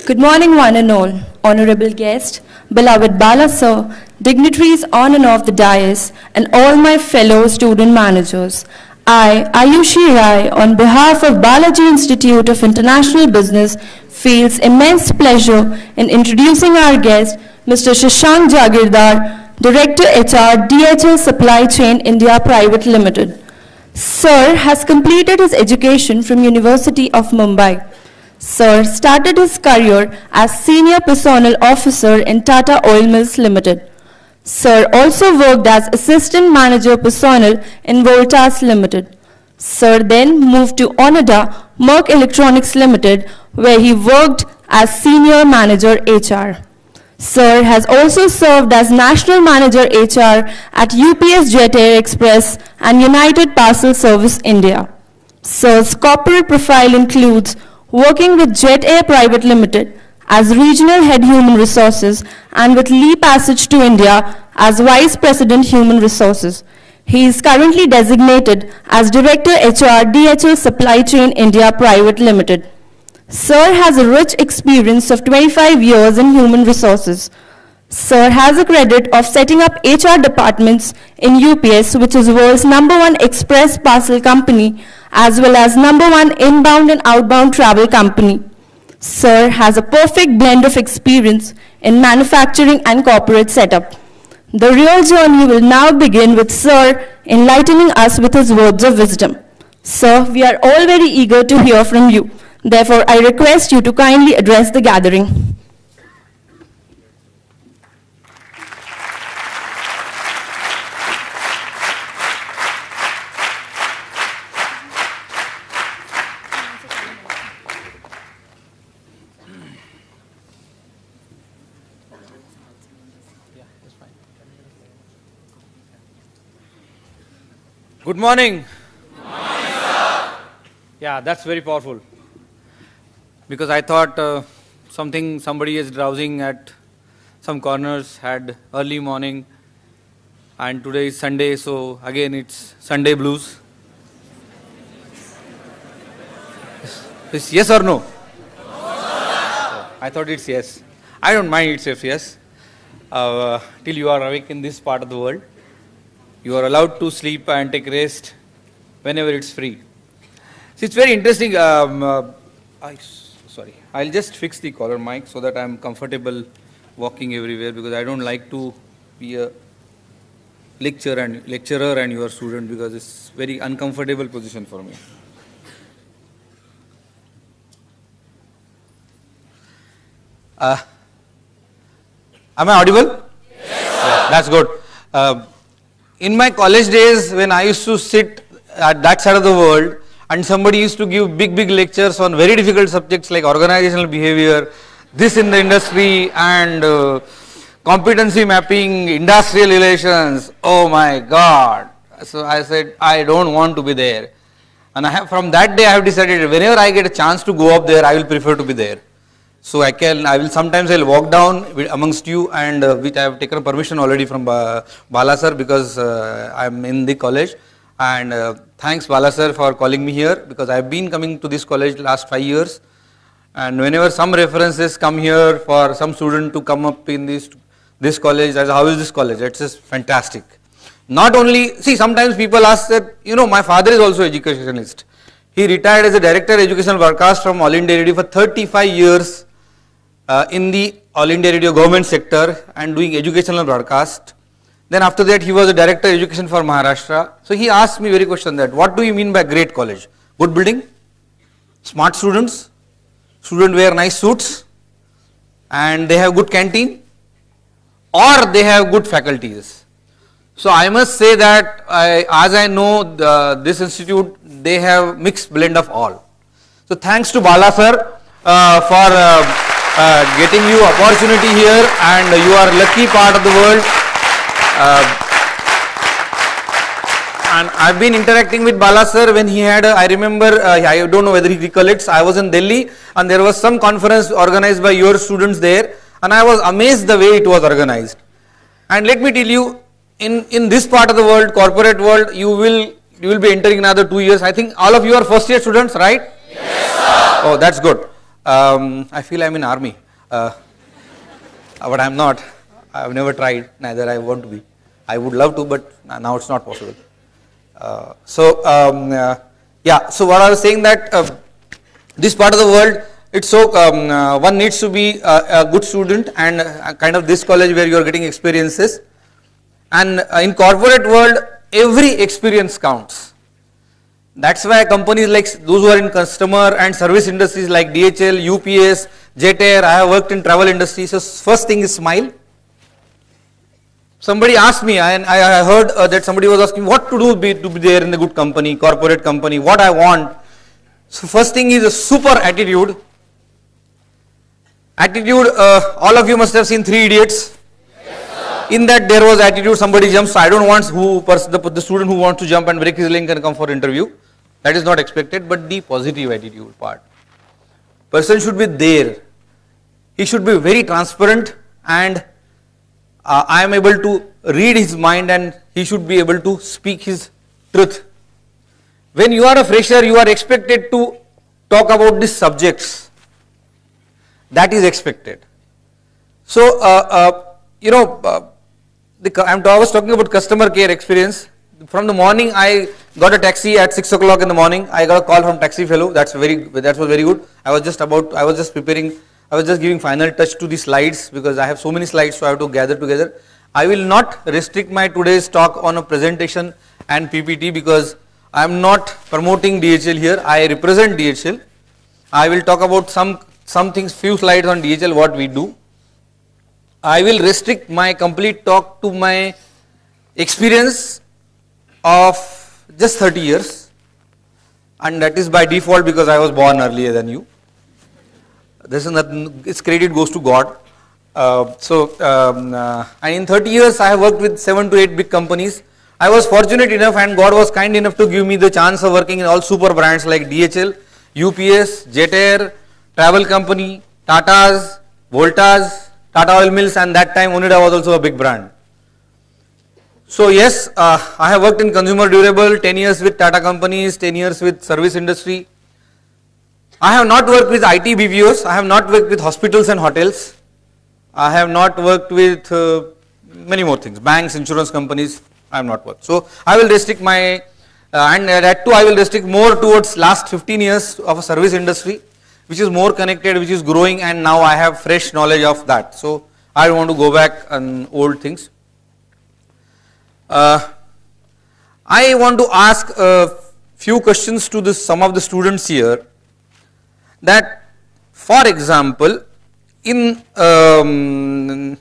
Good morning, one and all, honorable guest, beloved Bala sir, dignitaries on and off the dais, and all my fellow student managers. I, Ayushi Rai, on behalf of Balaji Institute of International Business, feels immense pleasure in introducing our guest, Mr. Shashank Jagirdar, Director HR, DHL Supply Chain India Private Limited. Sir has completed his education from University of Mumbai. Sir started his career as Senior Personnel Officer in Tata Oil Mills Limited. Sir also worked as Assistant Manager Personnel in Voltas Limited. Sir then moved to Onada, Merck Electronics Limited, where he worked as Senior Manager HR. Sir has also served as National Manager HR at UPS Jet Air Express and United Parcel Service India. Sir's corporate profile includes working with Jet Air Private Limited as Regional Head Human Resources and with Lee Passage to India as Vice President Human Resources. He is currently designated as Director HR DHL Supply Chain India Private Limited. Sir has a rich experience of 25 years in human resources. Sir has a credit of setting up HR departments in UPS, which is world's #1 express parcel company, as well as #1 inbound and outbound travel company. Sir has a perfect blend of experience in manufacturing and corporate setup. The real journey will now begin with Sir enlightening us with his words of wisdom. Sir, we are all very eager to hear from you. Therefore, I request you to kindly address the gathering. Good morning. Good morning, sir. Yeah, that's very powerful. Because I thought somebody is drowsing at some corners, had early morning, and today is Sunday, so again it's Sunday blues. It's yes or no? No, sir. I thought it's yes. I don't mind it's if yes. Till you are awake in this part of the world. You are allowed to sleep and take rest whenever it's free. So it's very interesting. Sorry, I'll just fix the collar mic so that I'm comfortable walking everywhere, because I don't like to be a lecturer and your student, because it's very uncomfortable position for me. Am I audible? Yes, sir. Yeah, that's good. In my college days, when I used to sit at that side of the world and somebody used to give big lectures on very difficult subjects like organizational behavior, this in the industry, and competency mapping, industrial relations, oh my God. So I said, I don't want to be there. And from that day I have decided whenever I get a chance to go up there, I will prefer to be there. So sometimes I'll walk down amongst you, and which I have taken permission already from Bala sir, because I'm in the college. And thanks Bala sir for calling me here, because I've been coming to this college last 5 years. And whenever some references come here for some student to come up in this college, as how is this college? It's just fantastic. Not only, see, sometimes people ask that, my father is also educationalist. He retired as a Director Educational Broadcast from All India Radio for 35 years. In the All India Radio government sector and doing educational broadcast. Then after that he was a Director Education for Maharashtra. So he asked me very question that, what do you mean by great college? Good building, smart students, students wear nice suits, and they have good canteen, or they have good faculties. So I must say that as I know this institute, they have mixed blend of all. So thanks to Bala sir for getting you opportunity here, and you are lucky part of the world. And I've been interacting with Bala sir when he had, I remember, I don't know whether he recollects, I was in Delhi and there was some conference organized by your students there, and I was amazed the way it was organized. And let me tell you, in this part of the world, corporate world, you will be entering another 2 years. I think all of you are first year students, right? Yes, sir. Oh, that's good. I feel I'm in army, but I'm not. I've never tried, neither I want to be. I would love to, but now it's not possible. Yeah, so what I was saying that this part of the world, it's so, one needs to be a good student and kind of this college where you are getting experiences. And in corporate world, every experience counts. That's why companies like those who are in customer and service industries like DHL, UPS, Jet Air, I have worked in travel industry. So first thing is smile. Somebody asked me, and I heard that somebody was asking what to do to be there in a good company, corporate company, what I want. So first thing is a super attitude. Attitude, all of you must have seen Three Idiots. Yes, in that there was attitude, somebody jumps, so I don't want the student who wants to jump and break his leg and come for interview. That is not expected, but the positive attitude part. Person should be there. He should be very transparent, and I am able to read his mind, and he should be able to speak his truth. When you are a fresher, you are expected to talk about these subjects. That is expected. So, I was talking about customer care experience. From the morning, I got a taxi at 6 o'clock in the morning. I got a call from taxi fellow. That was very good. I was just preparing. I was just giving final touch to the slides because I have so many slides, so I have to gather together. I will not restrict my today's talk on a presentation and PPT because I am not promoting DHL here. I represent DHL. I will talk about some things, few slides on DHL, what we do. I will restrict my complete talk to my experience of just 30 years, and that is by default because I was born earlier than you. This is nothing, its credit goes to God. And in 30 years I have worked with 7 to 8 big companies. I was fortunate enough and God was kind enough to give me the chance of working in all super brands like DHL, UPS, Jet Air, travel company, Tata's, Voltas, Tata Oil Mills, and that time Onida was also a big brand. So yes, I have worked in consumer durable, 10 years with Tata companies, 10 years with service industry. I have not worked with IT BPOs, I have not worked with hospitals and hotels. I have not worked with many more things, banks, insurance companies, I have not worked. So I will restrict my, and that too I will restrict more towards last 15 years of a service industry, which is more connected, which is growing, and now I have fresh knowledge of that. So I don't want to go back on old things. I want to ask a few questions to some of the students here. That, for example, in when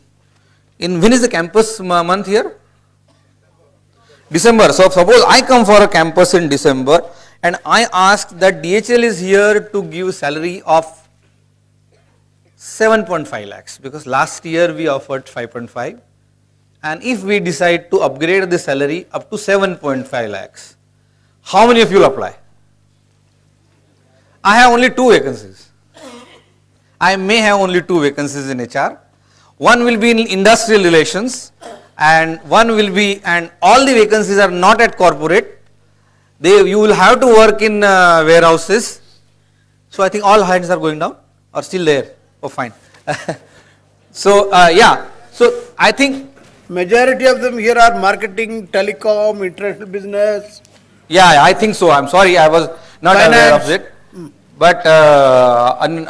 is the campus month here? December. So suppose I come for a campus in December and I ask that DHL is here to give salary of 7.5 lakhs because last year we offered 5.5, and if we decide to upgrade the salary up to 7.5 lakhs, how many of you will apply? I have only 2 vacancies. I may have only 2 vacancies in HR. One will be in industrial relations and one will be, and all the vacancies are not at corporate. You will have to work in warehouses. So I think all hands are going down or still there. Oh fine. So yeah, so I think majority of them here are marketing, telecom, international business. Yeah, I think so. I'm sorry, I was not aware of it. But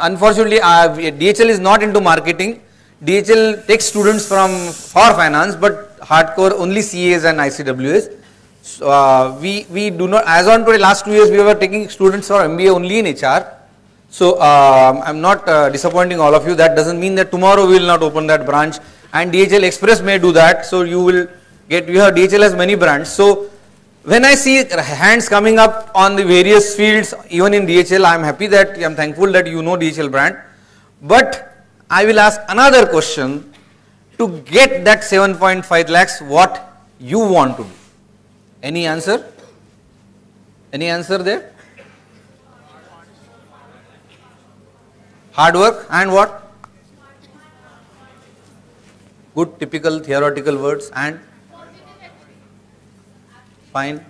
unfortunately, DHL is not into marketing. DHL takes students for finance, but hardcore only CAs and ICWAs. So, we do not, as on today, last 2 years we were taking students for MBA only in HR. So I'm not disappointing all of you. That doesn't mean that tomorrow we will not open that branch, and DHL Express may do that. So you have DHL has many brands. So when I see hands coming up on the various fields, even in DHL, I am happy that, I am thankful that you know DHL brand. But I will ask another question: to get that 7.5 lakhs, what you want to do? Any answer? Any answer there? Hard work and what? Good typical theoretical words and fine.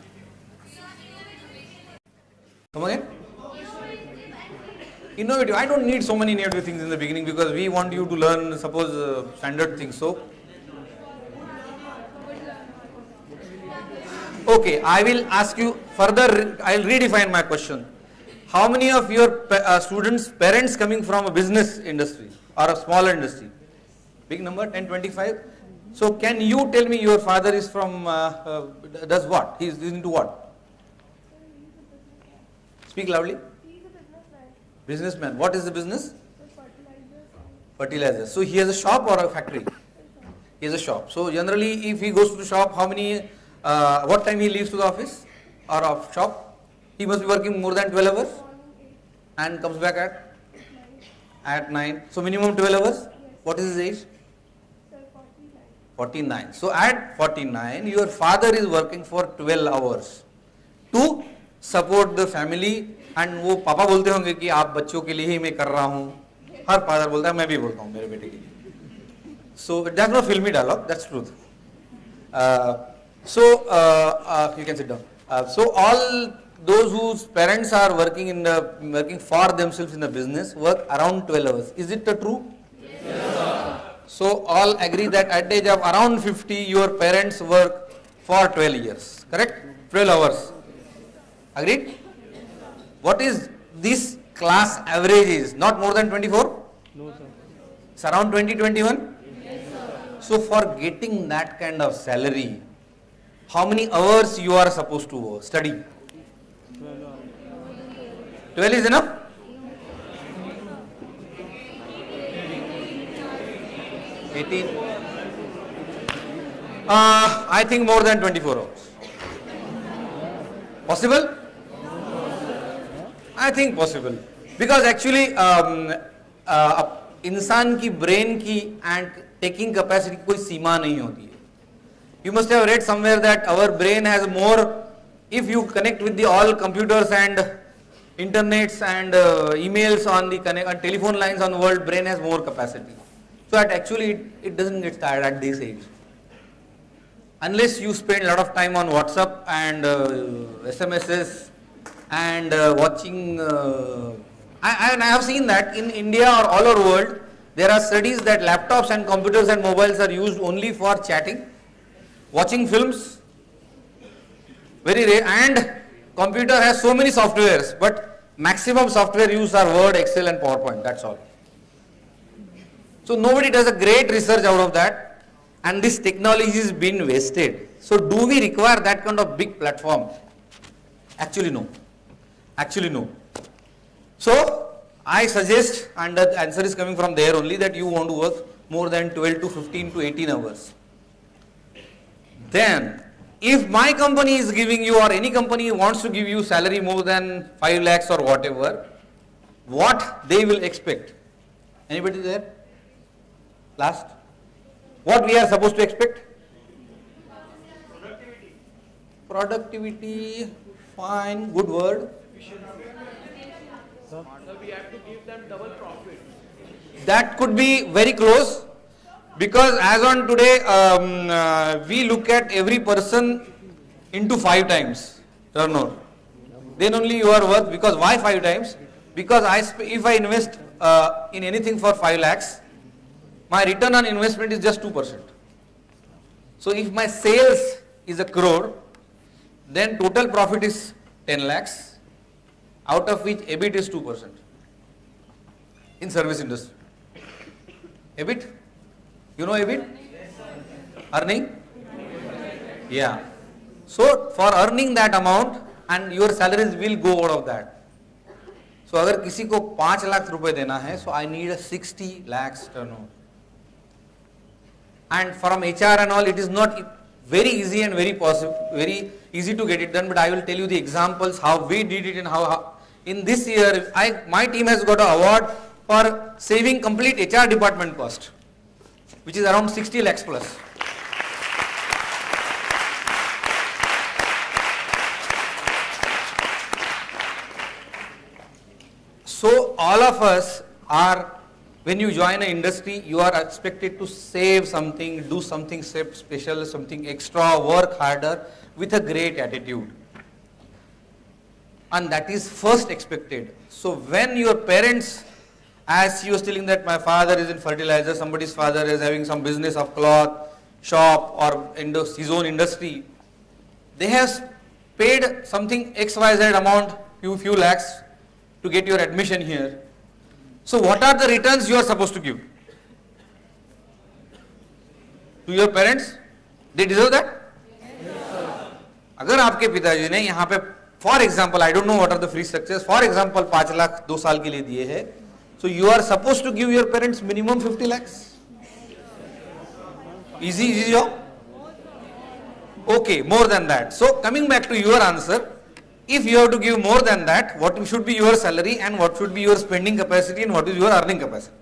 Come again? Innovative. I don't need so many innovative things in the beginning because we want you to learn, suppose, standard things. So, okay, I will ask you further, I will redefine my question. How many of your students, parents coming from a business industry or a small industry? Big number, 10, 25. So can you tell me your father is from, does what? He is into what? Speak loudly. Businessman. What is the business? Fertilizers. So he has a shop or a factory? He has a shop. So generally if he goes to the shop, how many, what time he leaves to the office or off shop? He must be working more than 12 hours and comes back at 9. So minimum 12 hours. What is his age? 49. So at 49, your father is working for 12 hours to support the family. And वो पापा बोलते होंगे कि आप बच्चों के लिए ही मैं कर रहा हूँ. हर फादर बोलता है, मैं भी बोलता हूँ मेरे बेटे के लिए. So that's not filmy dialogue. That's truth. You can sit down. So all those whose parents are working for themselves in the business work around 12 hours. Is it true? Yes. So all agree that at the age of around 50, your parents work for 12 years. Correct? 12 hours. Agreed? What is this class average is? Not more than 24? No, sir. It's around 20, 21? Yes, sir. So for getting that kind of salary, how many hours you are supposed to study? 12 is enough? I think more than 24 hours. Possible? I think possible. Because actually इंसान की brain की and taking capacity कोई सीमा नहीं होती है. You must have read somewhere that our brain has more, if you connect with the all computers and internets and emails on the telephone lines on the world, brain has more capacity. So that actually it doesn't get tired at this age. Unless you spend a lot of time on WhatsApp and SMSs and watching. I have seen that in India or all over the world, there are studies that laptops and computers and mobiles are used only for chatting, watching films, very rare, and computer has so many softwares, but maximum software used are Word, Excel and PowerPoint, that's all. So nobody does a great research out of that, and this technology is being wasted. So do we require that kind of big platform? Actually no. Actually no. So I suggest, and the answer is coming from there only, that you want to work more than 12 to 15 to 18 hours. Then if my company is giving you, or any company wants to give you salary more than 5 lakhs or whatever, what they will expect? Anybody there? Last? What we are supposed to expect? Productivity, fine, good word. So we have to give them double profit. That could be very close, because as on today, we look at every person into 5 times turnover. Then only you are worth, because why 5 times? Because if I invest in anything for 5 lakhs, my return on investment is just 2%. So if my sales is 1 crore, then total profit is 10 lakhs, out of which EBIT is 2% in service industry. EBIT? You know EBIT? Earning? Yeah. So for earning that amount, and your salaries will go out of that. So अगर किसी को 5 लाख रुपए देना है, so I need a 60 lakhs turnover. And from HR and all, it is not very easy and very easy to get it done. But I will tell you the examples how we did it, and how in this year my team has got an award for saving complete HR department cost, which is around 60 lakhs plus. So all of us are, when you join an industry, you are expected to save something, do something special, something extra, work harder with a great attitude. and that is first expected. So when your parents, as he was telling that my father is in fertilizer, somebody's father is having some business of cloth shop or his own industry, they have paid something XYZ amount, few lakhs to get your admission here. So what are the returns you are supposed to give to your parents? They deserve that? अगर आपके पिताजी ने यहाँ पे for example, I don't know what are the free structures, for example 5 lakh 2 साल के लिए दिए है, so you are suppose to give your parents minimum 50 lakhs. Easy job? Okay, more than that. So coming back to your answer, if you have to give more than that, what should be your salary and what should be your spending capacity and what is your earning capacity?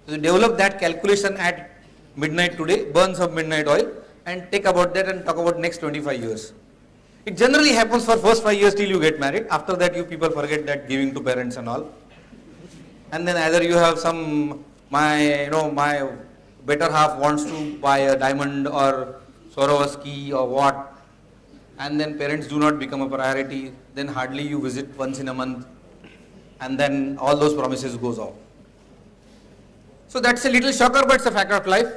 So develop that calculation at midnight today, burn some midnight oil and take about that and talk about next 25 years. It generally happens for first 5 years till you get married. After that you people forget that giving to parents and all. And then either you have some, my better half wants to buy a diamond or Swarovski or what, and then parents do not become a priority, then hardly you visit once in a month, and then all those promises goes off. So that's a little shocker, but it's a fact of life.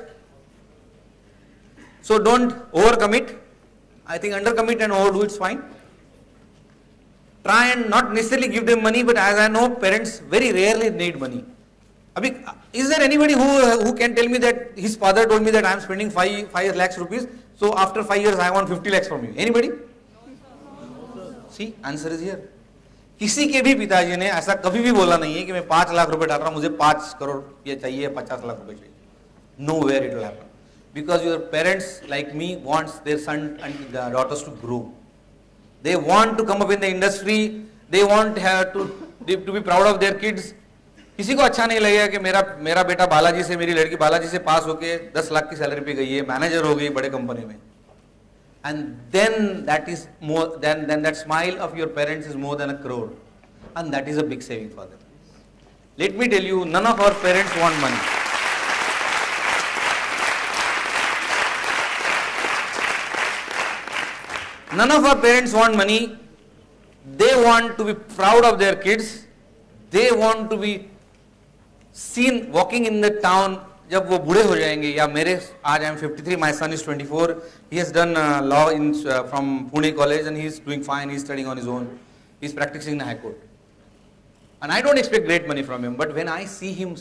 So don't overcommit. I think undercommit and overdo it's fine. Try and not necessarily give them money, but as I know, parents very rarely need money. Is there anybody who can tell me that his father told me that I am spending 5 lakhs rupees, so after 5 years I want 50 lakhs from you? Anybody? See, answer is here. किसी के भी पिताजी ने ऐसा कभी भी बोला नहीं है कि मैं 5 लाख रुपए डाल रहा हूं, मुझे 5 करोड़ ये चाहिए, 50 लाख रुपए चाहिए. Nowhere it will happen. Because your parents, like me, wants their son and daughters to grow. They want to come up in the industry. They want to be proud of their kids. किसी को अच्छा नहीं लगेगा कि मेरा बेटा बालाजी से, मेरी लड़की बालाजी से पास होके 10 लाख की सैलरी पे गई है, मैनेजर हो गई बड़े कंपनी में. And then that is more than that smile of your parents is more than a crore, and that is a big saving for them. Let me tell you, none of our parents want money. None of our parents want money. They want to be proud of their kids. They want to be seen walking in the town. जब वो बूढ़े हो जाएंगे, या मेरे आज I am 53, my son is 24. He has done law from Pune College and he is doing fine. He is studying on his own. He is practicing in the High Court. And I don't expect great money from him. But when I see him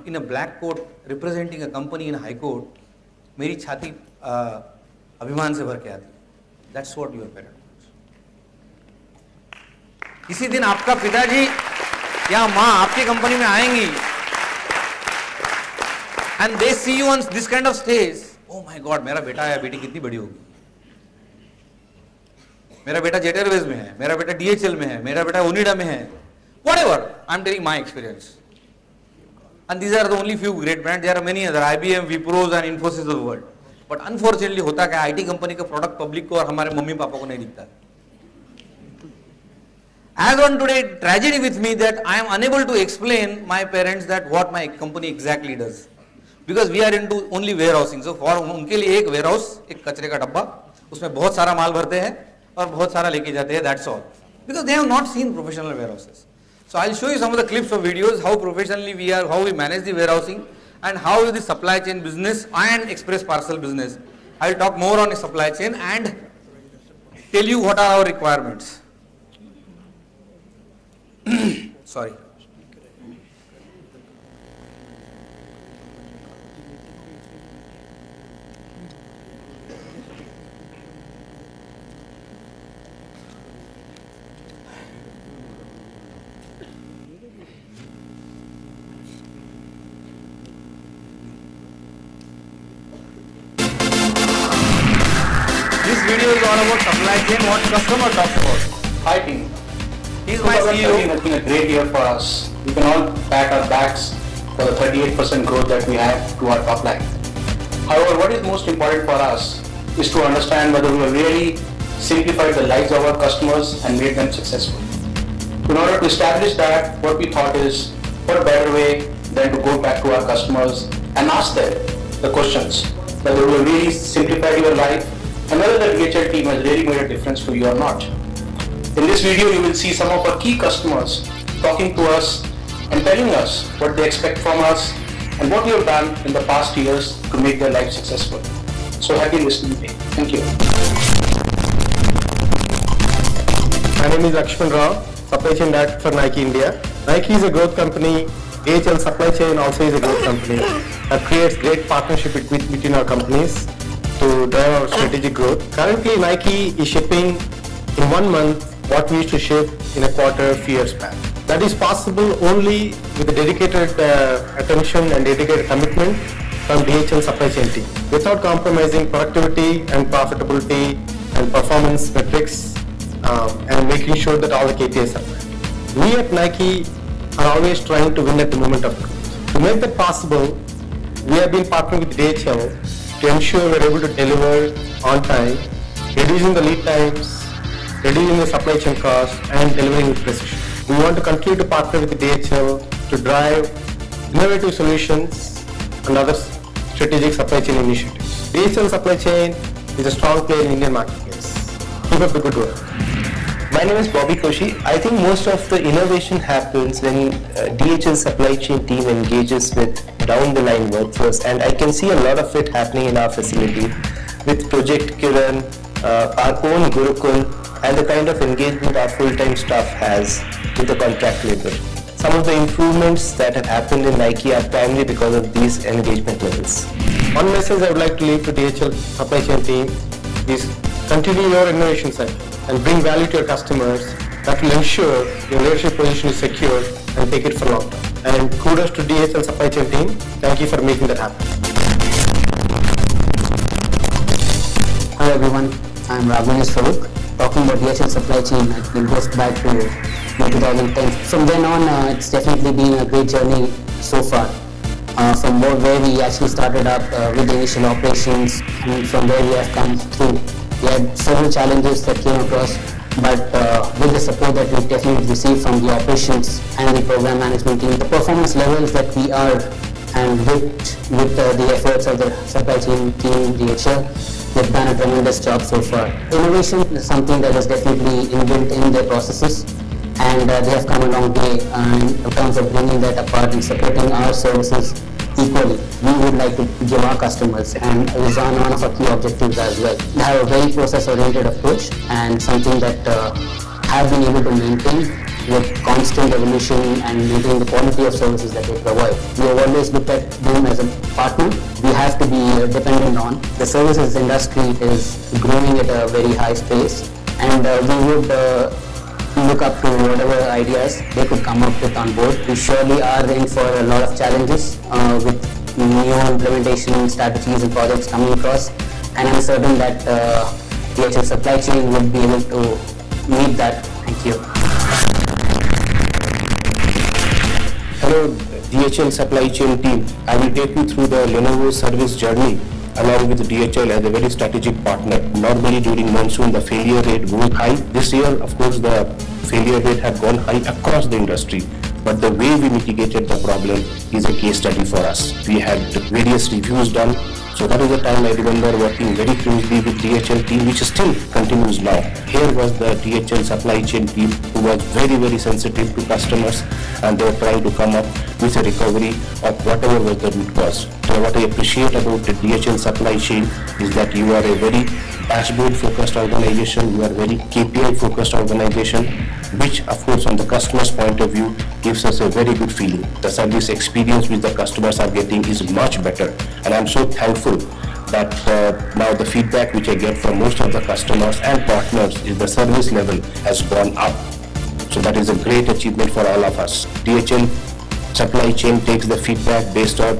in a black coat representing a company in a High Court, मेरी छाती अभिमान से भर के आती. That's what your parent wants. किसी दिन आपका पिताजी या माँ आपकी कंपनी में आएंगी and they see you on this kind of stage. Oh my God, मेरा बेटा या बेटी कितनी बड़ी होगी. मेरा बेटा जेट एयरवेज में है, मेरा बेटा DHL में है, मेरा बेटा ओनिडा में है. Whatever, I'm telling my experience. And these are the only few great brands. There are many other IBM, Wipros and Infosys of the world. But unfortunately होता क्या, IT कंपनी का प्रोडक्ट पब्लिक को और हमारे मम्मी पापा को नहीं दिखता. As on today, tragedy with me that I am unable to explain my parents that what my company exactly does. Because we are into only warehousing. So for उनके लिए एक warehouse, एक कचरे का डब्बा, उसमें बहुत सारा माल भरते हैं और बहुत सारा लेके जाते हैं. That's all. Because they have not seen professional warehouses. So I'll show you some of the clips of videos how professionally we are, how we manage the warehousing, and how is the supply chain business and express parcel business. I'll talk more on the supply chain and tell you what are our requirements. Sorry. This video is all about supply chain, what customer talks about. Hi team. He's my CEO. It has been a great year for us. We can all pat our backs for the 38% growth that we have to our top line. However, what is most important for us is to understand whether we have really simplified the lives of our customers and made them successful. In order to establish that, what we thought is, what better way than to go back to our customers and ask them the questions, whether we have really simplified your life and whether the DHL team has really made a difference for you or not. In this video, you will see some of our key customers talking to us and telling us what they expect from us and what we have done in the past years to make their life successful. So happy listening. Thank you. My name is Lakshman Rao, Supply Chain Director for Nike India. Nike is a growth company. DHL Supply Chain also is a growth company that creates great partnership between our companies to drive our strategic growth. Currently, Nike is shipping in 1 month what we used to ship in a quarter a few years back. That is possible only with a dedicated attention and dedicated commitment from DHL Supply Chain team. Without compromising productivity and profitability and performance metrics and making sure that all the KPIs are met. We at Nike are always trying to win at the moment of truth. To make that possible, we have been partnering with DHL to ensure we are able to deliver on time, reducing the lead times, reducing the supply chain cost, and delivering with precision. We want to continue to partner with DHL to drive innovative solutions and other strategic supply chain initiatives. DHL Supply Chain is a strong player in Indian marketplace. Keep up the good work. My name is Bobby Koshi. I think most of the innovation happens when DHL Supply Chain team engages with down the line workforce, and I can see a lot of it happening in our facility with Project Kiran, our own Gurukul, and the kind of engagement our full-time staff has with the contract labor. Some of the improvements that have happened in Nike are primarily because of these engagement levels. One message I would like to leave to DHL Supply Chain team is continue your innovation cycle and bring value to your customers. That will ensure your leadership position is secure and take it for long term. And kudos to DHL Supply Chain team. Thank you for making that happen. Hello everyone, I am Ravnesh Farooq. Talking about DHL Supply Chain, it goes back to 2010. From then on, it's definitely been a great journey so far. From where we actually started up with the initial operations, and from where we have come through. We had several challenges that came across, but with the support that we definitely received from the operations and the program management team, the performance levels that we are, and with the efforts of the supply chain team, DHL, they've done a tremendous job so far. Innovation is something that is definitely inbuilt in their processes, and they have come a long way in terms of bringing that apart and supporting our services equally. We would like to give our customers, and it is one of our key objectives as well. They have a very process-oriented approach, and something that have been able to maintain with constant evolution and maintaining the quality of services that they provide. We have always looked at them as a partner. We have to be dependent on. The services industry is growing at a very high pace, and we would look up to whatever ideas they could come up with on board. We surely are in for a lot of challenges with new implementation strategies and projects coming across, and I'm certain that DHL Supply Chain would be able to meet that. Thank you. Hello DHL Supply Chain team. I will take you through the Lenovo service journey along with DHL as a very strategic partner. Normally during monsoon the failure rate goes high. This year of course the failure rate had gone high across the industry, but the way we mitigated the problem is a case study for us. We had various reviews done, so that is the time I remember working very closely with DHL team, which still continues now. Here was the DHL Supply Chain team who was very sensitive to customers, and they were trying to come up with a recovery of whatever was the root cause. So what I appreciate about the DHL Supply Chain is that you are a very dashboard focused organization, you are very KPI focused organization, which of course on the customer's point of view gives us a very good feeling. The service experience which the customers are getting is much better, and I'm so thankful that now the feedback which I get from most of the customers and partners is the service level has gone up. So that is a great achievement for all of us. DHL Supply Chain takes the feedback based on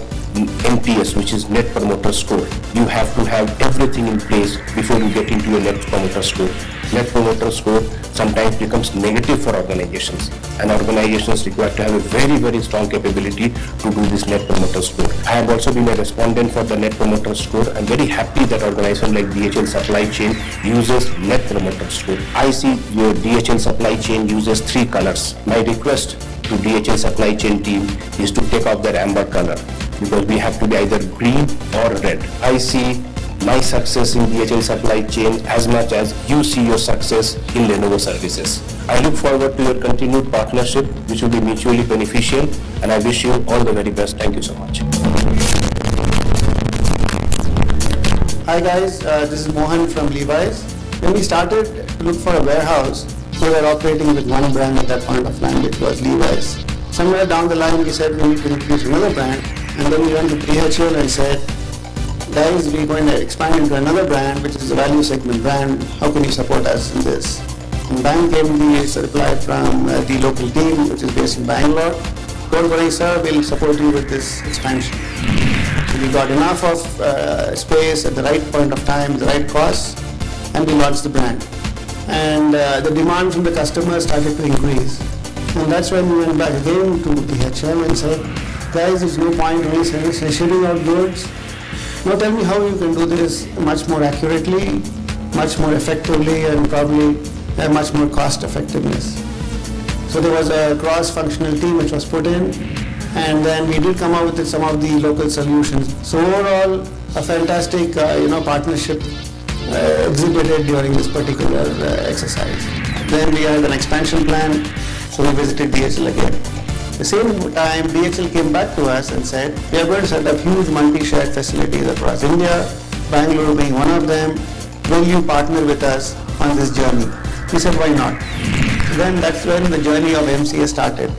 NPS, which is Net Promoter Score. You have to have everything in place before you get into a Net Promoter Score. Net Promoter Score sometimes becomes negative for organizations, and organizations require to have a very strong capability to do this Net Promoter Score. I have also been a respondent for the Net Promoter Score. I'm very happy that organization like DHL Supply Chain uses Net Promoter Score. I see your DHL Supply Chain uses 3 colors. My request to DHL Supply Chain team is to take off their amber color, because we have to be either green or red. I see my success in DHL supply chain as much as you see your success in Lenovo services. I look forward to your continued partnership, which will be mutually beneficial, and I wish you all the very best. Thank you so much. Hi guys, this is Mohan from Levi's. When we started to look for a warehouse, we were operating with one brand at that point of time, which was Levi's. Somewhere down the line we said we need to introduce another brand, and then we went to DHL and said, guys, we're going to expand into another brand, which is a value segment brand. How can you support us in this? And then came the reply from the local team, which is based in Bangalore. Don't worry sir, we'll support you with this expansion. So we got enough of space at the right point of time, the right cost, and we launched the brand. And the demand from the customers started to increase. And that's when we went back again to DHL and said, guys, there's no point in shipping out goods. Now tell me how you can do this much more accurately, much more effectively, and probably much more cost effectiveness. So there was a cross-functional team which was put in, and then we did come up with some of the local solutions. So overall, a fantastic partnership exhibited during this particular exercise. Then we had an expansion plan, so we visited DHL again. The same time, DHL came back to us and said, we are going to set up huge multi-shared facilities across India, Bangalore being one of them. Will you partner with us on this journey? We said, why not? Then that's when the journey of MCA started.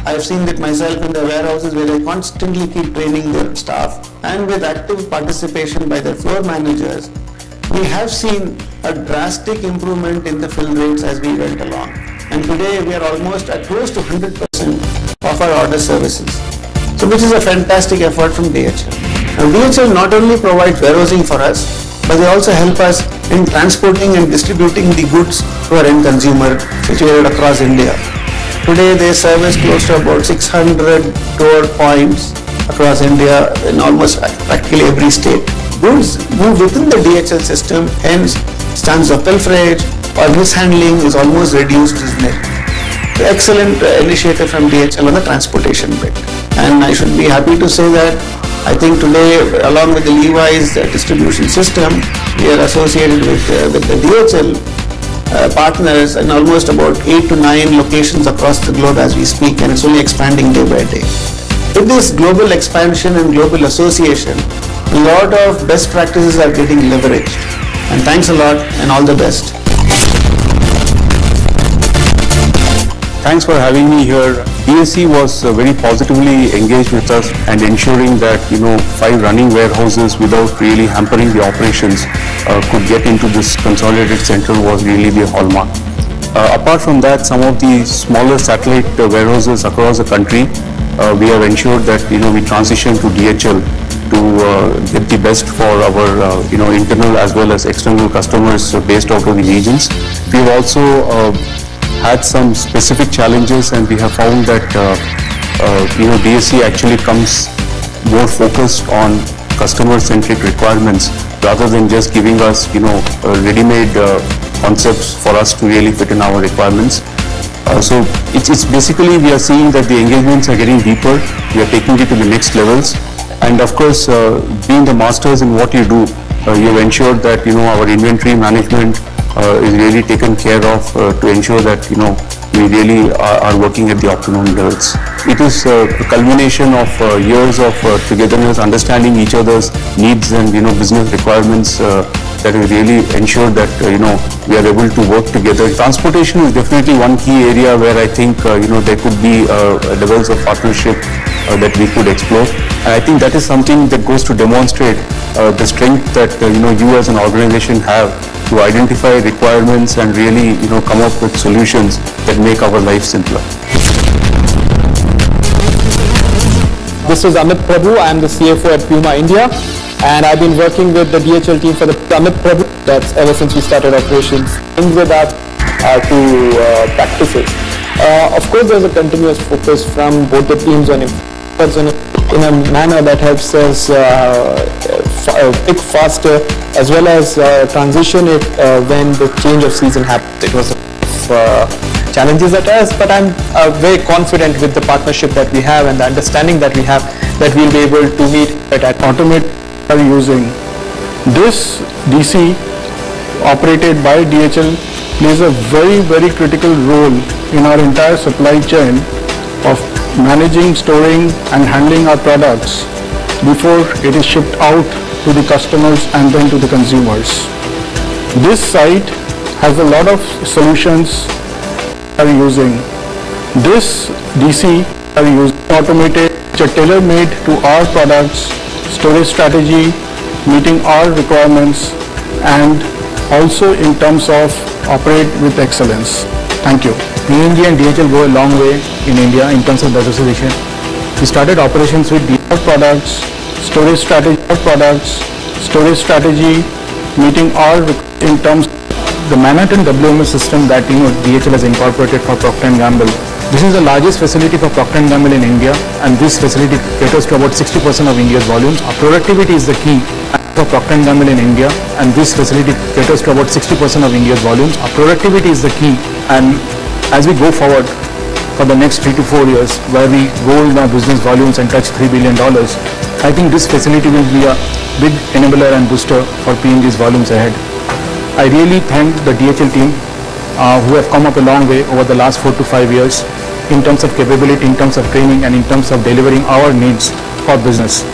I've seen it myself in the warehouses where they constantly keep training their staff, and with active participation by their floor managers, we have seen a drastic improvement in the fill rates as we went along. And today we are almost at close to 100% of our order services. So which is a fantastic effort from DHL. Now DHL not only provides warehousing for us, but they also help us in transporting and distributing the goods to our end consumer situated across India. Today they service close to about 600 door points across India in almost practically every state. Goods move within the DHL system, hence chance of pilferage or mishandling is almost reduced, isn't it? Excellent initiative from DHL on the transportation bit. And I should be happy to say that I think today, along with the Levi's distribution system, we are associated with the DHL partners in almost about 8 to 9 locations across the globe as we speak, and it's only expanding day by day. With this global expansion and global association, a lot of best practices are getting leveraged. And thanks a lot and all the best. Thanks for having me here. DSC was very positively engaged with us and ensuring that 5 running warehouses without really hampering the operations could get into this consolidated center was really the hallmark. Apart from that, some of the smaller satellite warehouses across the country, we have ensured that we transition to DHL to get the best for our internal as well as external customers based out of the regions. We have also had some specific challenges, and we have found that DSC actually comes more focused on customer-centric requirements rather than just giving us ready-made concepts for us to really fit in our requirements. So it's basically we are seeing that the engagements are getting deeper. We are taking it to the next levels, and of course, being the masters in what you do, you have ensured that our inventory management is really taken care of to ensure that we really are working at the optimum levels. It is a culmination of years of togetherness, understanding each other's needs and business requirements that will really ensure that we are able to work together. Transportation is definitely one key area where I think there could be levels of partnership that we could explore, and I think that is something that goes to demonstrate the strength that you as an organization have to identify requirements and really come up with solutions that make our life simpler. This is Amit Prabhu. I am the CFO at Puma India, and I've been working with the DHL team for the Amit Prabhu. That's ever since we started operations. Things with our practices. Of course, there's a continuous focus from both the teams on efforts in a manner that helps us pick faster as well as transition it when the change of season happens. It was challenges at us, but I'm very confident with the partnership that we have and the understanding that we have that we'll be able to meet it. At Automate are using This DC operated by DHL plays a very, very critical role in our entire supply chain of managing, storing and handling our products before it is shipped out to the customers and then to the consumers. This site has a lot of solutions we are using. This DC are using automated, which are tailor-made to our products, storage strategy, meeting our requirements, and also in terms of operate with excellence. Thank you. PNG and DHL go a long way in India in terms of diversification. We started operations with Our products, storage strategy, meeting our in terms the Manhattan WMS system that DHL has incorporated for Procter & Gamble. This is the largest facility for Procter & Gamble in India, and this facility caters to about 60% of India's volumes. Our productivity is the key for Procter & Gamble in India, and this facility caters to about 60% of India's volumes. Our productivity is the key, and as we go forward for the next 3 to 4 years, where we grow in our business volumes and touch $3 billion, I think this facility will be a big enabler and booster for PNG's volumes ahead. I really thank the DHL team who have come up a long way over the last 4 to 5 years in terms of capability, in terms of training, and in terms of delivering our needs for business.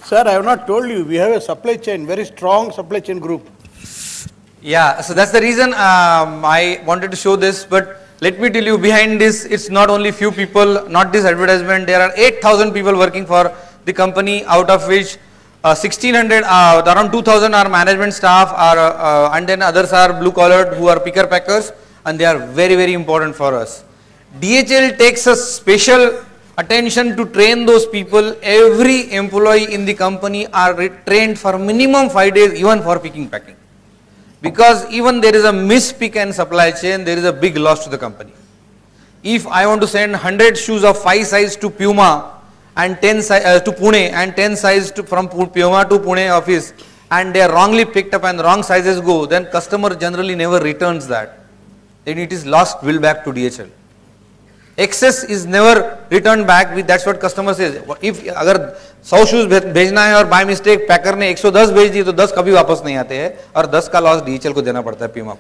Sir, I have not told you, we have a supply chain, very strong supply chain group. Yeah, so that's the reason I wanted to show this, but let me tell you, behind this, it's not only few people, not this advertisement, there are 8,000 people working for the company, out of which 1,600, around 2,000 are management staff, and then others are blue collared who are picker packers, and they are very, very important for us. DHL takes a special attention to train those people. Every employee in the company are trained for minimum 5 days, even for picking packing. Because even there is a mispick and supply chain, there is a big loss to the company. If I want to send 100 shoes of 5 size to Puma and 10 size to Pune and 10 size from Puma to Pune office, and they are wrongly picked up and wrong sizes go, then customer generally never returns that. Then it is lost, bill back to DHL. Excess is never returned back. That's what customer says. If अगर 100 shoes भेजना है और by mistake पैकर ने 110 भेज दी तो 10 कभी वापस नहीं आते हैं और 10 का लॉस DHL को देना पड़ता है Puma को.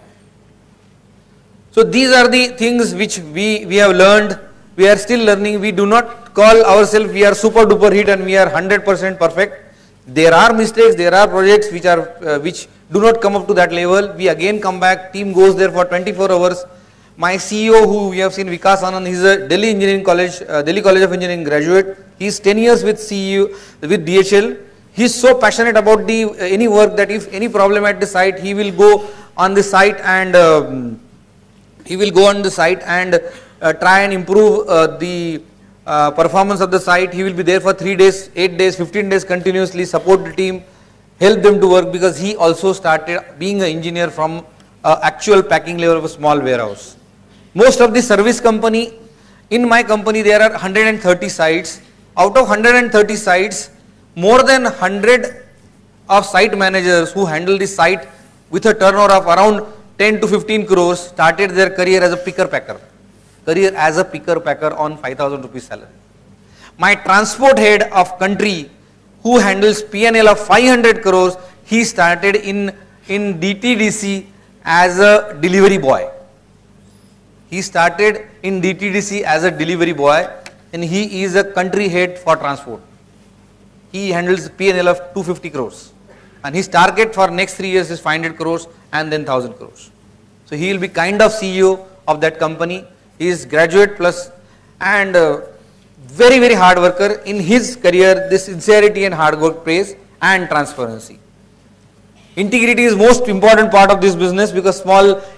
So these are the things which we have learned. We are still learning. We do not call ourselves we are super duper hit and we are 100% perfect. There are mistakes. There are projects which do not come up to that level. We again come back. Team goes there for 24 hours. My CEO, who we have seen, Vikas Anand, he is a Delhi College of Engineering graduate. He is 10 years with DHL. He is so passionate about any work that if any problem at the site, he will go on the site and try and improve the performance of the site. He will be there for 3 days, 8 days, 15 days continuously, support the team, help them to work, because he also started being an engineer from actual packing level of a small warehouse. Most of the service company, in my company there are 130 sites. Out of 130 sites, more than 100 of site managers who handle the site with a turnover of around 10 to 15 crores started their career as a picker packer. On 5,000 rupees salary. My transport head of country who handles P&L of 500 crores, he started in DTDC as a delivery boy. He started in DTDC as a delivery boy and he is a country head for transport. He handles P&L of 250 crores and his target for next 3 years is 500 crores and then 1000 crores. So he will be kind of CEO of that company. He is graduate plus, and very, very hard worker. In his career, this sincerity and hard work pays and transparency. Integrity is most important part of this business, because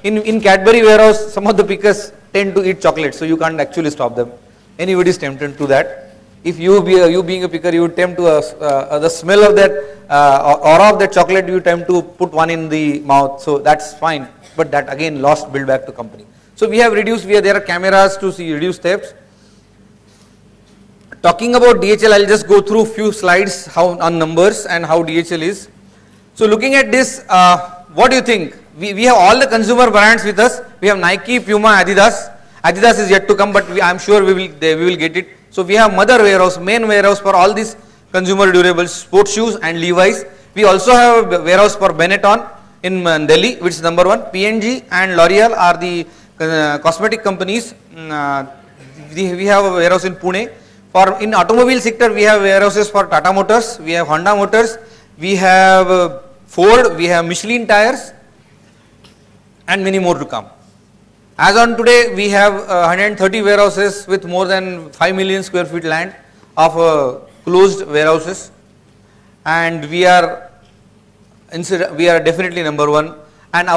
in Cadbury warehouse, some of the pickers tend to eat chocolate, so you can't actually stop them. Anybody is tempted to that. If you being a picker, you would tempt to the smell of that aura of that chocolate, you tempt to put one in the mouth, so that's fine. But that again lost build back to company. So we have reduced, there are cameras to reduce thefts. Talking about DHL, I'll just go through few slides on numbers and how DHL is. So looking at this, what do you think? We have all the consumer brands with us. We have Nike, Puma, Adidas. Adidas is yet to come, but I'm sure we will get it. So we have mother warehouse, main warehouse for all these consumer durables, sports shoes and Levi's. We also have a warehouse for Benetton in Delhi, which is number 1. P&G and L'Oreal are the cosmetic companies. We have a warehouse in Pune. In automobile sector, we have warehouses for Tata Motors, we have Honda Motors, we have Ford, we have Michelin tires, and many more to come. As on today, we have 130 warehouses with more than 5 million square feet land of closed warehouses, and we are definitely number 1. And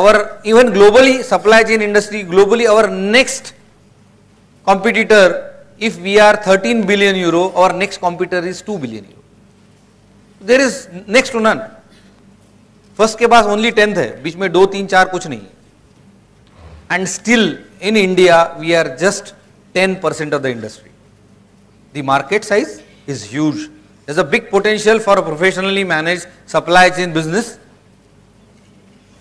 even globally, supply chain industry, globally our next competitor, if we are 13 billion euro, our next competitor is 2 billion euro. There is next to none. First के पास only 10th है, बीच में 2, 3, 4 कुछ नहीं. And still in India we are just 10% of the industry. The market size is huge. There is a big potential for a professionally managed supply chain business.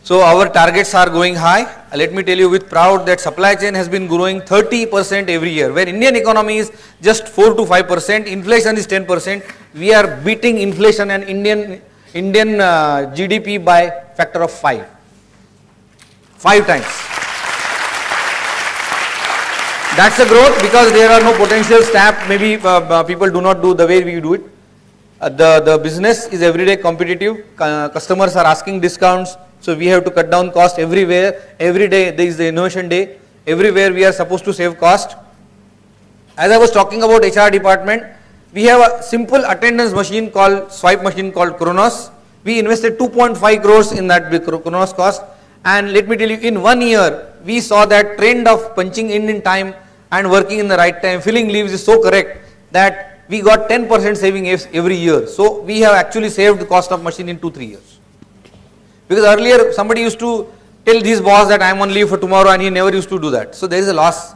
So our targets are going high. Let me tell you with proud that supply chain has been growing 30% every year. Where Indian economy is just 4 to 5%, inflation is 10%. We are beating inflation and Indian GDP by factor of 5. 5 times. That's the growth, because there are no potential staff. Maybe people do not do the way we do it. The business is everyday competitive. Customers are asking discounts. So we have to cut down cost everywhere. Every day there is the innovation day. Everywhere we are supposed to save cost. As I was talking about HR department, we have a simple attendance machine called swipe machine called Kronos. We invested 2.5 crores in that Kronos cost. And let me tell you, in 1 year, we saw that trend of punching in time and working in the right time, filling leaves is so correct that we got 10% saving every year. So we have actually saved the cost of machine in 2-3 years. Because earlier somebody used to tell his boss that I am on leave for tomorrow, and he never used to do that. So there is a loss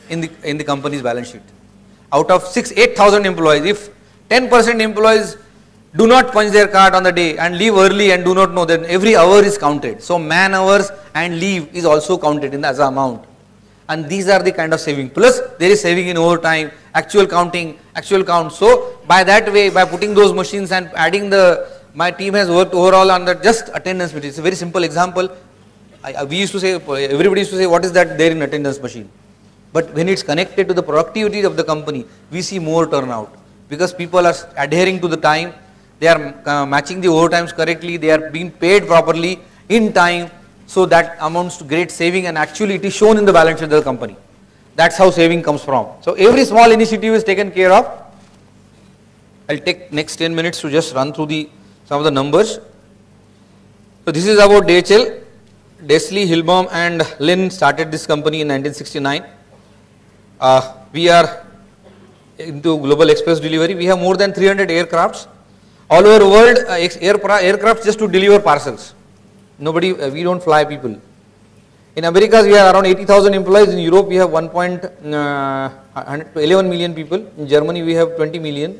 in the company's balance sheet. Out of 8,000 employees, if 10% employees do not punch their card on the day and leave early and do not know, then every hour is counted. So man hours and leave is also counted as an amount. And these are the kind of saving. Plus there is saving in overtime, actual counting, actual count. So by that way, by putting those machines and adding my team has worked overall on the just attendance machine. It's a very simple example. Everybody used to say, what is that there in attendance machine? But when it's connected to the productivity of the company, we see more turnout. Because people are adhering to the time, they are matching the overtimes correctly, they are being paid properly in time. So that amounts to great saving, and actually it is shown in the balance sheet of the company. That's how saving comes from. So every small initiative is taken care of. I'll take next 10 minutes to just run through some of the numbers. So this is about DHL. Desley, Hilbaum and Lynn started this company in 1969. We are into global express delivery. We have more than 300 aircrafts. All over the world, aircrafts just to deliver parcels. We don't fly people. In America, we have around 80,000 employees. In Europe, we have 11 million people. In Germany, we have 20 million.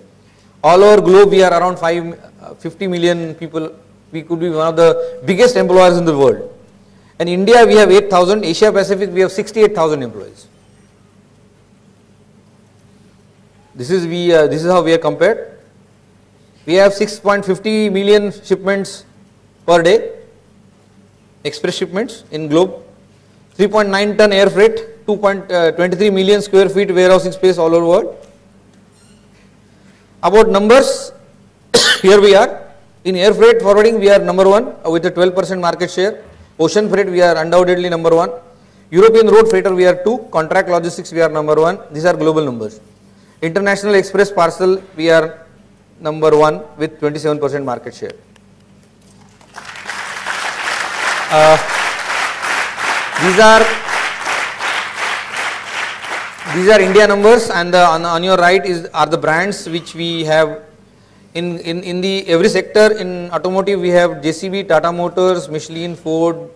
All over globe, we are around 50 million people. We could be one of the biggest employers in the world. In India, we have 8,000. Asia Pacific, we have 68,000 employees. This is how we are compared. We have 6.50 million shipments per day, express shipments in globe. 3.9 ton air freight, 2.23 million square feet warehousing space all over the world. About numbers, here we are. In air freight forwarding, we are number 1 with a 12% market share. Ocean freight, we are undoubtedly number 1. European road freighter, we are 2. Contract logistics, we are number 1. These are global numbers. International Express Parcel, we are number 1 with 27% market share. These are India numbers, and on your right are the brands which we have in the every sector. In automotive we have JCB, Tata Motors, Michelin, Ford.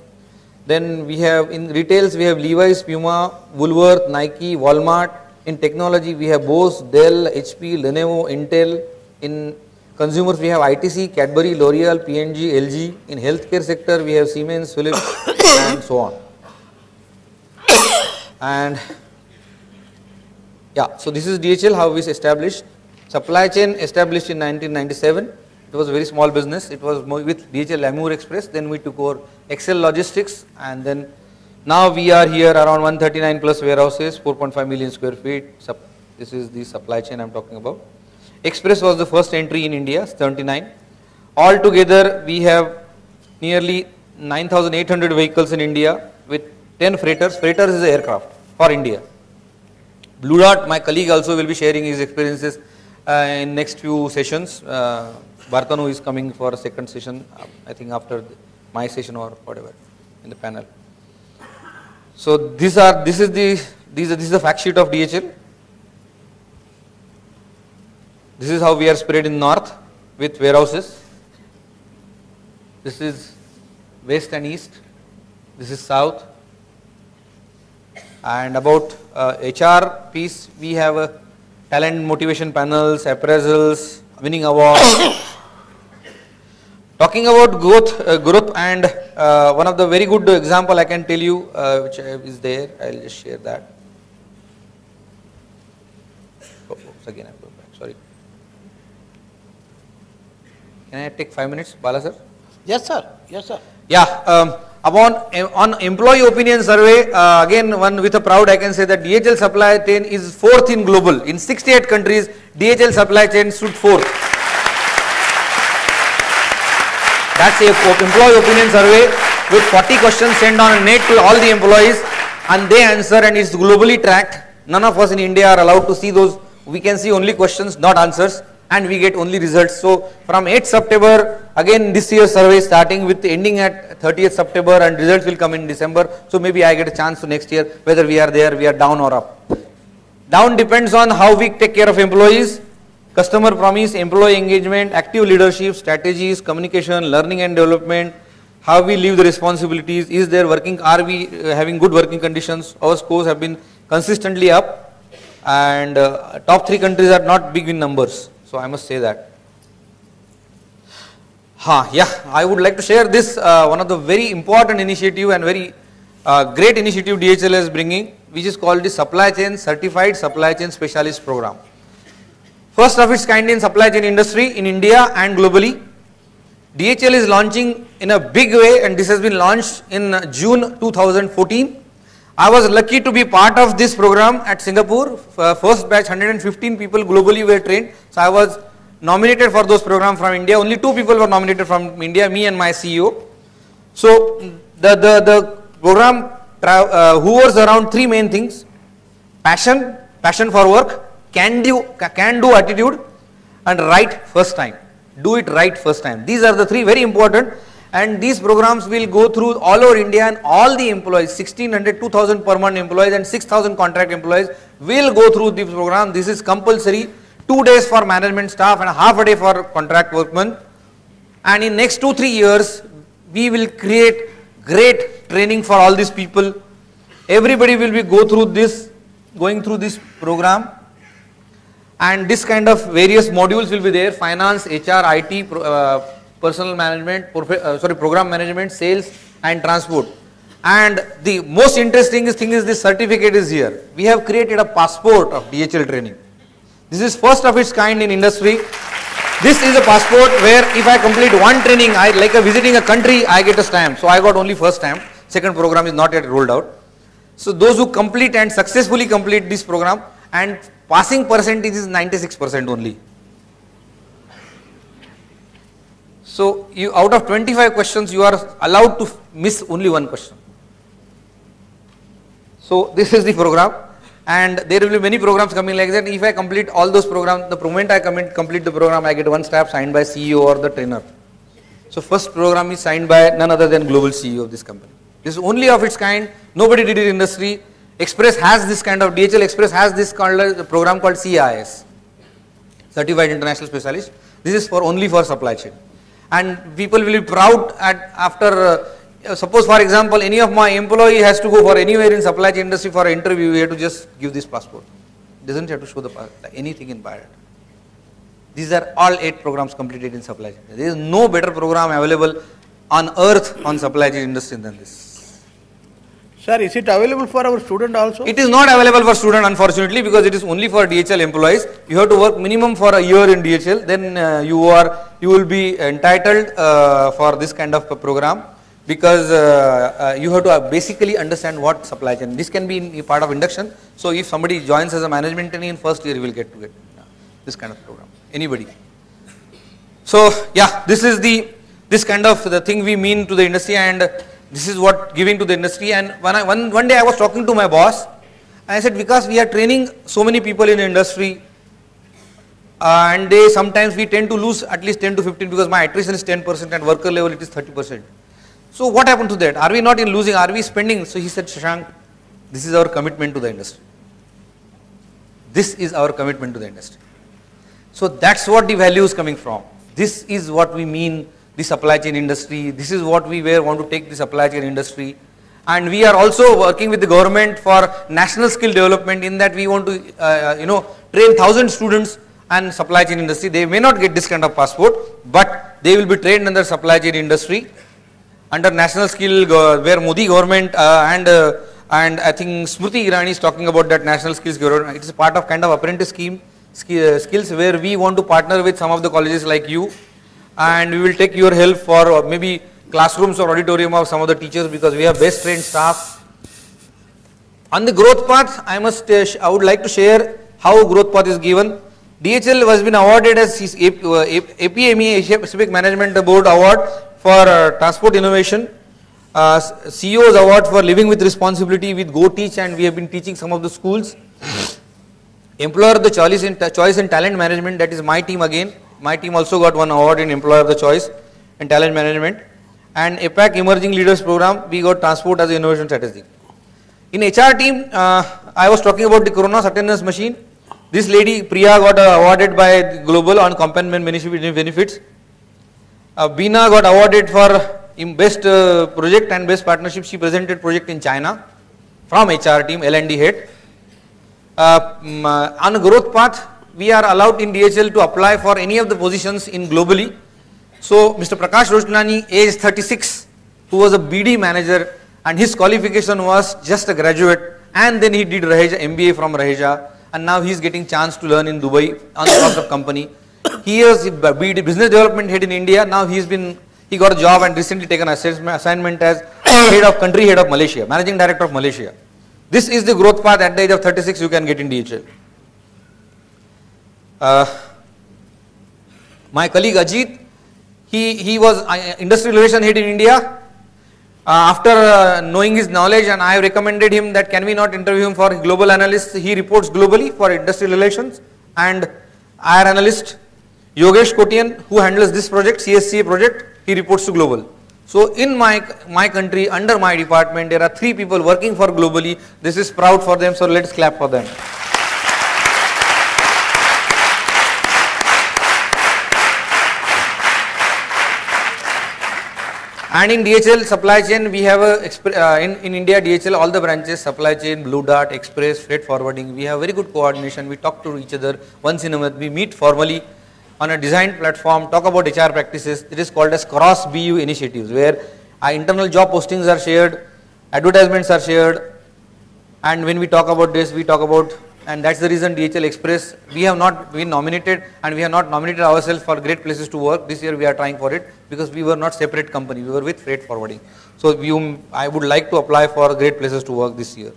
Then we have in retails we have Levi's, Puma, Woolworth, Nike, Walmart. In technology we have Bose, Dell, HP, Lenovo, Intel. In consumers we have ITC, Cadbury, L'Oreal, P&G, LG. In healthcare sector we have Siemens, Philips and so on. And yeah, so this is DHL, how we established. Supply chain established in 1997. It was a very small business. It was with DHL Amour Express. Then we took over Excel Logistics, and then now we are here around 139 plus warehouses, 4.5 million square feet. This is the supply chain I'm talking about. Express was the first entry in India, 79. Altogether, we have nearly 9,800 vehicles in India with 10 freighters. Freighters is an aircraft for India. Blue Dart, my colleague also will be sharing his experiences in next few sessions. Bhartanu is coming for a second session, I think after my session or whatever in the panel. So this is the fact sheet of DHL. This is how we are spread in north with warehouses. This is west and east. This is south. And about HR piece, we have talent motivation panels, appraisals, winning awards. Talking about growth and one of the very good example I can tell you which is there, I will just share that. Again I am going back, sorry. Can I take 5 minutes, Bala sir? Yes sir, yes sir. Yeah, on employee opinion survey, again one with a proud I can say that DHL supply chain is 4th in global. In 68 countries, DHL supply chain stood 4th. That's a employee opinion survey with 40 questions sent on a net to all the employees, and they answer, and it's globally tracked. None of us in India are allowed to see those. We can see only questions, not answers, and we get only results. So from 8th September, again this year's survey starting with ending at 30th September, and results will come in December. So maybe I get a chance to next year whether we are there, we are down or up. Down depends on how we take care of employees. Customer promise, employee engagement, active leadership, strategies, communication, learning and development, how we leave the responsibilities, is there working, are we having good working conditions. Our scores have been consistently up, and top 3 countries are not big in numbers, so I must say that. Yeah, I would like to share this, one of the very important initiative and very great initiative DHL is bringing, which is called the Supply Chain Certified Supply Chain Specialist Program. First of its kind in supply chain industry in India and globally. DHL is launching in a big way, and this has been launched in June 2014. I was lucky to be part of this program at Singapore. First batch 115 people globally were trained. So I was nominated for those programs from India. Only 2 people were nominated from India, me and my CEO. So the program hovers around 3 main things: passion for work, can do attitude, and right first time. Do it right first time. These are the 3 very important, and these programs will go through all over India, and all the employees, 1600, 2000 permanent employees and 6000 contract employees will go through this program. This is compulsory, 2 days for management staff and half a day for contract workmen. And in next 2-3 years, we will create great training for all these people. Everybody will be going through this program. And this kind of various modules will be there: finance, HR, IT, personal management, program management, sales and transport. And the most interesting thing is this certificate is here. We have created a passport of DHL training. This is first of its kind in industry. This is a passport where if I complete one training, like visiting a country, I get a stamp. So I got only first stamp. Second program is not yet rolled out. So those who complete and successfully complete this program, and passing percentage is 96% only. So out of 25 questions, you are allowed to miss only 1 question. So this is the program. And there will be many programs coming like that. If I complete all those programs, the moment I complete the program, I get one stamp signed by CEO or the trainer. So first program is signed by none other than global CEO of this company. This is only of its kind. Nobody did it in industry. Express has this kind of, DHL Express has this program called CIS, Certified International Specialist. This is only for supply chain. And people will be proud after, suppose for example, any of my employee has to go for anywhere in supply chain industry for an interview, you have to just give this passport. Doesn't have to show anything in biodata. These are all 8 programs completed in supply chain. There is no better program available on earth on supply chain industry than this. Sir, is it available for our student also? It is not available for student unfortunately, because it is only for DHL employees. You have to work minimum for a year in DHL, then you will be entitled for this kind of a program, because you have to basically understand what supply chain. This can be part of induction. So if somebody joins as a management trainee in first year, he will get this kind of program. Anybody. So yeah, this is this kind of the thing we mean to the industry, and this is what giving to the industry. And one day I was talking to my boss, and I said, because we are training so many people in the industry, and sometimes we tend to lose at least 10 to 15, because my attrition is 10% and worker level it is 30%. So what happened to that? Are we not in losing? Are we spending? So he said, Shashank, this is our commitment to the industry. This is our commitment to the industry. So that's what the value is coming from. This is what we mean, the supply chain industry. This is what we want to take the supply chain industry. And we are also working with the government for national skill development, in that we want to train 1,000 students and supply chain industry. They may not get this kind of passport, but they will be trained under supply chain industry under national skill, where Modi government and I think Smriti Irani is talking about that national skills government. It is part of kind of apprentice scheme skills, where we want to partner with some of the colleges like you, and we will take your help for maybe classrooms or auditorium of some of the teachers, because we have best trained staff. On the growth path, I would like to share how growth path is given. DHL has been awarded as APME, Asia Pacific Management Board Award for transport innovation, CEO's award for living with responsibility with Go Teach, and we have been teaching some of the schools. Employer of the choice in talent management, that is my team again. My team also got one award in employer of the choice in talent management. And APAC Emerging Leaders Program, we got transport as an innovation strategy. In HR team, I was talking about the Corona attendance machine. This lady Priya got awarded by Global on companion benefits. Beena got awarded for best project and best partnership. She presented project in China from HR team, L&D head. On a growth path, we are allowed in DHL to apply for any of the positions in globally. So Mr. Prakash Roshnani, age 36, who was a BD manager, and his qualification was just a graduate, and then he did Raheja, MBA from Raheja, and now he is getting chance to learn in Dubai on the top of company. He is BD business development head in India. Now he got a job and recently taken assignment as country head of Malaysia, managing director of Malaysia. This is the growth path. At the age of 36, you can get in DHL. My colleague Ajit, he was industry relation head in India. After knowing his knowledge, and I have recommended him that can we not interview him for global analyst. He reports globally for industry relations. And IR analyst Yogesh Kotian, who handles this project, CSCA project, he reports to global. So in my country, under my department, there are 3 people working for globally. This is proud for them, so let's clap for them. And in DHL supply chain, we have in India DHL, all the branches, supply chain, Blue Dart, Express, freight forwarding, we have very good coordination. We talk to each other once in a month. We meet formally on a designed platform, talk about HR practices. It is called as cross BU initiatives, where our internal job postings are shared, advertisements are shared, and when we talk about this, we talk about, and that's the reason DHL Express, we have not been nominated, and we have not nominated ourselves for great places to work. This year we are trying for it, because we were not separate company, we were with freight forwarding. So I would like to apply for great places to work this year.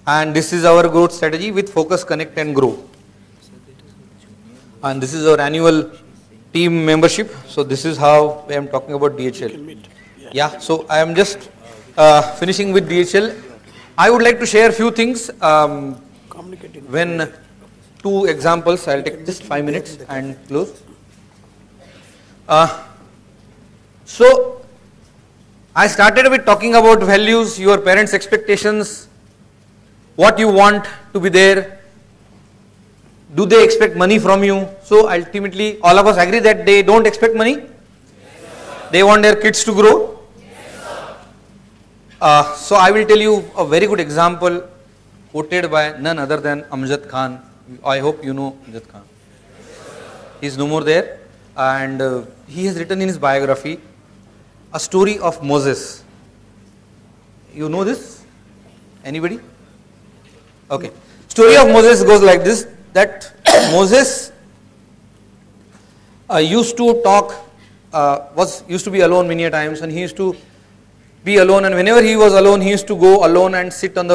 And this is our growth strategy with focus, connect and grow. And this is our annual team membership. So this is how I am talking about DHL. Yeah, so I am just finishing with DHL. I would like to share a few things. When two examples, I'll take just 5 minutes and close. So, I started with talking about values, your parents' expectations, what you want to be there. Do they expect money from you? So ultimately, all of us agree that they don't expect money. Yes, they want their kids to grow. Yes, so I will tell you a very good example quoted by none other than Amjad Khan. I hope you know Amjad Khan. He is no more there, and he has written in his biography a story of Moses. You know this? Anybody? Okay. Story of Moses goes like this, that Moses used to talk, used to be alone many a times, and he used to be alone, and whenever he was alone, he used to go alone and sit on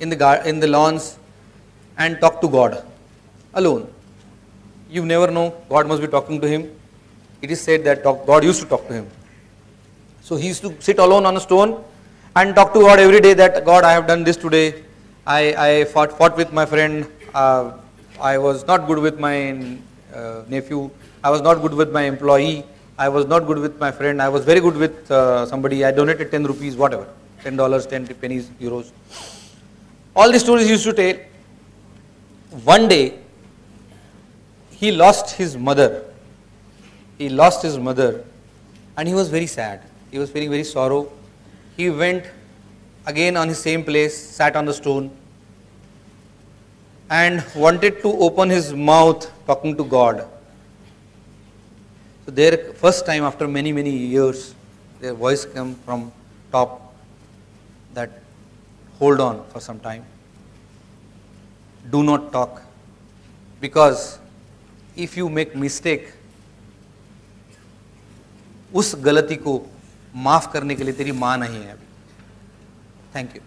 in the lawns and talk to God alone. You never know, God must be talking to him. It is said that God used to talk to him. So he used to sit alone on a stone and talk to God every day, that God, I have done this today. I fought with my friend. I was not good with my nephew. I was not good with my employee. I was not good with my friend. I was very good with somebody. I donated 10 rupees, whatever, $10, 10 pennies, euros. All these stories he used to tell. One day, he lost his mother. He lost his mother, and he was very sad. He was feeling very sorrow. He went again on his same place, sat on the stone, and wanted to open his mouth talking to God. So there, first time after many, many years, their voice came from top that hold on for some time. Do not talk, because if you make mistake, उस गलती को माफ करने के लिए तेरी माँ नहीं है अभी. Thank you.